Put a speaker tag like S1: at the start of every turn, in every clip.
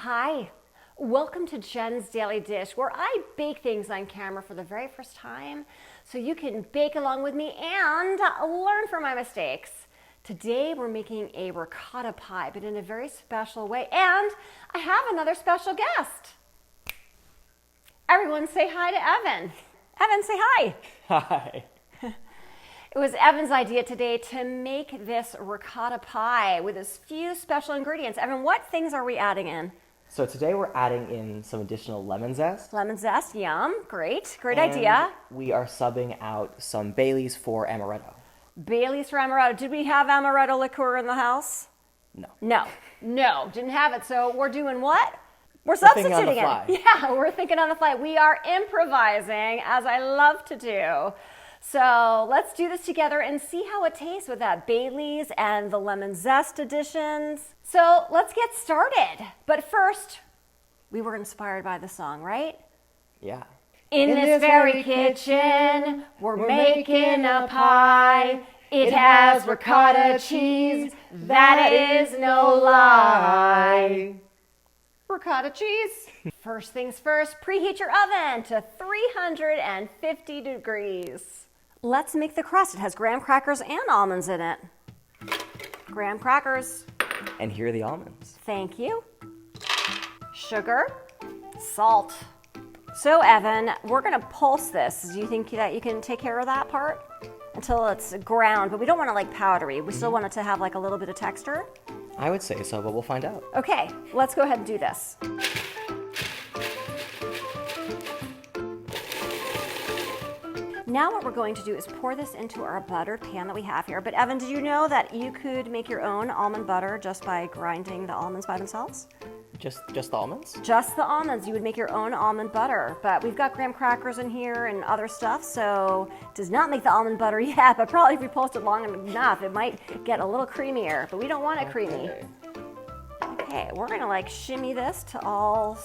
S1: Hi, welcome to Jen's Daily Dish, where I bake things on camera for the very first time so you can bake along with me and learn from my mistakes. Today we're making a ricotta pie, but in a very special way, and I have another special guest. Everyone say hi to Evan. Evan, say hi.
S2: Hi.
S1: It was Evan's idea today to make this ricotta pie with as few special ingredients. Evan, what things are we adding in?
S2: So today we're adding in some additional lemon zest.
S1: Lemon zest, yum, great
S2: And
S1: idea.
S2: we are subbing out some Baileys for amaretto.
S1: Baileys for amaretto. Did we have amaretto liqueur in the house?
S2: No.
S1: No, didn't have it. So we're doing what? We're
S2: thinking
S1: substituting
S2: on the fly.
S1: it. Yeah, we're thinking on the fly. We are improvising, as I love to do. So let's do this together and see how it tastes with that Baileys and the lemon zest additions. So let's get started. But first, we were inspired by the song, right?
S2: Yeah.
S1: In this very kitchen, we're making a pie. It has ricotta cheese, that is no lie. Ricotta cheese. First things first, preheat your oven to 350 degrees. Let's make the crust. It has graham crackers and almonds in it. Graham crackers.
S2: And here are the almonds.
S1: Thank you. Sugar, salt. So Evan, we're gonna pulse this. Do you think that you can take care of that part? Until it's ground, but we don't want it like powdery. We still want it to have like a little bit of texture.
S2: I would say so, but we'll find out.
S1: Okay, let's go ahead and do this. Now what we're going to do is pour this into our buttered pan that we have here. But Evan, did you know that you could make your own almond butter just by grinding the almonds by themselves?
S2: Just the almonds?
S1: Just the almonds. You would make your own almond butter. But we've got graham crackers in here and other stuff, so it does not make the almond butter yet, but probably if we pulse it long enough, it might get a little creamier, but we don't want it creamy. Okay, we're gonna like shimmy this to all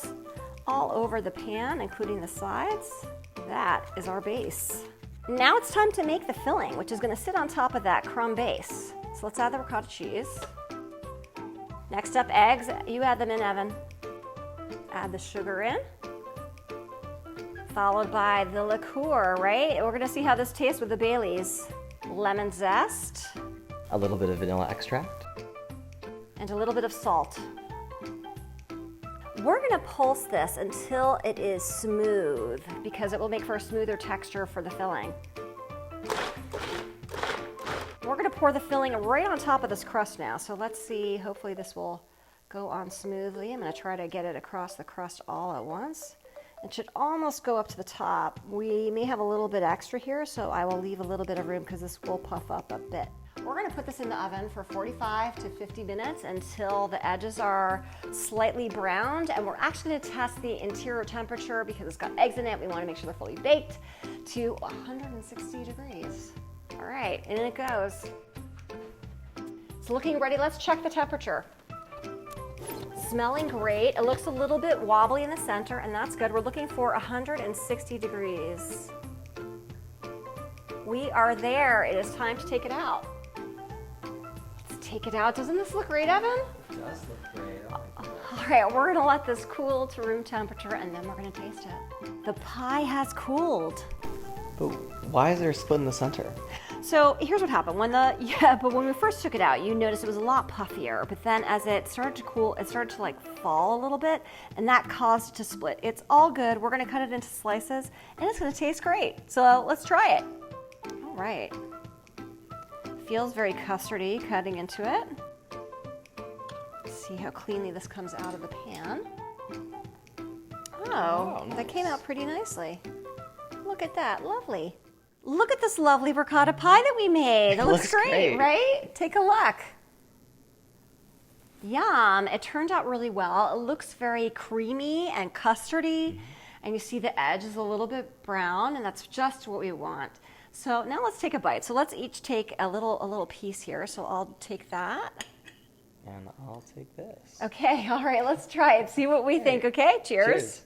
S1: over the pan, including the sides. That is our base. Now it's time to make the filling, which is gonna sit on top of that crumb base. So let's add the ricotta cheese. Next up, eggs. You add them in, Evan. Add the sugar in. Followed by the liqueur, right? We're gonna see how this tastes with the Baileys. Lemon zest.
S2: A little bit of vanilla extract.
S1: And a little bit of salt. We're gonna pulse this until it is smooth because it will make for a smoother texture for the filling. We're gonna pour the filling right on top of this crust now. So let's see, hopefully this will go on smoothly. I'm gonna try to get it across the crust all at once. It should almost go up to the top. We may have a little bit extra here, so I will leave a little bit of room because this will puff up a bit. We're gonna put this in the oven for 45 to 50 minutes until the edges are slightly browned, and we're actually gonna test the interior temperature because it's got eggs in it. We wanna make sure they're fully baked to 160 degrees. All right, in it goes. It's looking ready. Let's check the temperature. Smelling great. It looks a little bit wobbly in the center, and that's good. We're looking for 160 degrees. We are there. It is time to take it out. Let's take it out. Doesn't this look great, Evan?
S2: It does look great.
S1: All right, we're gonna let this cool to room temperature, and then we're gonna taste it. The pie has cooled.
S2: But why is there a split in the center?
S1: So here's what happened. When we first took it out, you noticed it was a lot puffier, but then as it started to cool, it started to like fall a little bit, and that caused it to split. It's all good. We're gonna cut it into slices, and it's gonna taste great. So let's try it. All right. Feels very custardy cutting into it. See how cleanly this comes out of the pan. Oh,
S2: nice.
S1: That came out pretty nicely. Look at that, lovely. Look at this lovely ricotta pie that we made. It looks great, right? Take a look. Yum, it turned out really well. It looks very creamy and custardy, and you see the edge is a little bit brown, and that's just what we want. So now let's take a bite. So let's each take a little piece here. So I'll take that.
S2: And I'll take this.
S1: Okay, all right, let's try it. See what we think, okay? Cheers.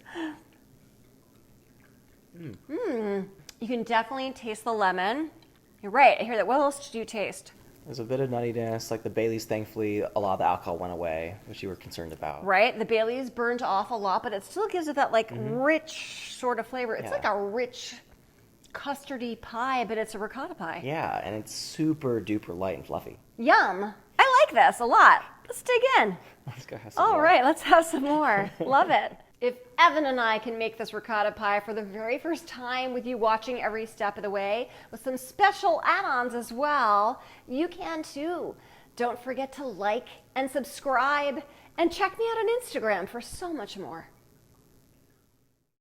S1: You can definitely taste the lemon. You're right, I hear that. What else did you taste?
S2: There's a bit of nuttiness, like the Baileys, thankfully, a lot of the alcohol went away, which you were concerned about.
S1: Right? The Bailey's burnt off a lot, but it still gives it that like rich sort of flavor. It's
S2: Yeah.
S1: like a rich custardy pie, but it's a ricotta pie.
S2: Yeah, and it's super duper light and fluffy.
S1: Yum. I like this a lot. Let's dig in.
S2: Let's go have some
S1: All
S2: more.
S1: right, let's have some more. Love it. If Evan and I can make this ricotta pie for the very first time with you watching every step of the way, with some special add-ons as well, you can too. Don't forget to like and subscribe, and check me out on Instagram for so much more.